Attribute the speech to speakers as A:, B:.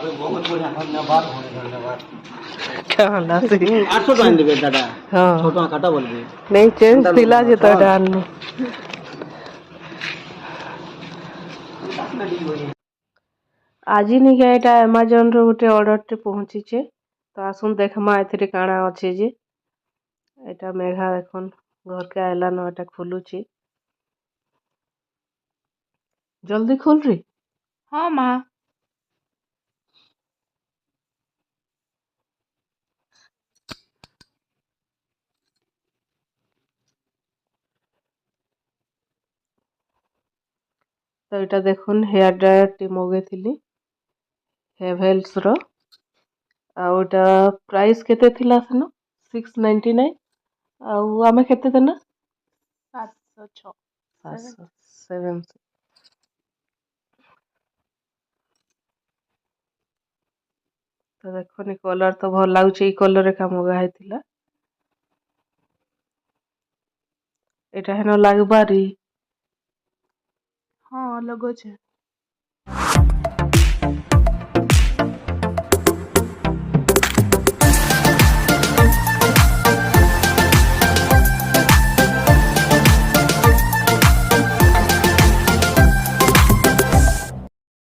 A: बहुत बढ़िया धन्यवाद धन्यवाद।
B: क्या हला से
A: 800 टाइम देबे दादा।
B: हाँ
A: छोटा काटा बोलबे
B: नहीं चेंज दिला जे तो डाल आज नहीं क्या एटा अमेजन रो गोटे ऑर्डर टे पहुंची छे तो आसुन देखमा एथिरे काଣା अच्छे जे एटा मेघा देखन घर के आइला न एटा खोलू छी जल्दी खोल रे
C: हाँ माँ।
B: तो एटा देखुन हेयर ड्रायर टी मगेथिली हेवेल्स रो आ ओटा प्राइस केते थिला सेनो 699 आ आमे केते देना
C: 706
B: 7 तो देखो कलर तो भल लागुचे ई कलर रे का मगा हेतिला एटा हेनो लागबारी
C: हाँ लगो छे।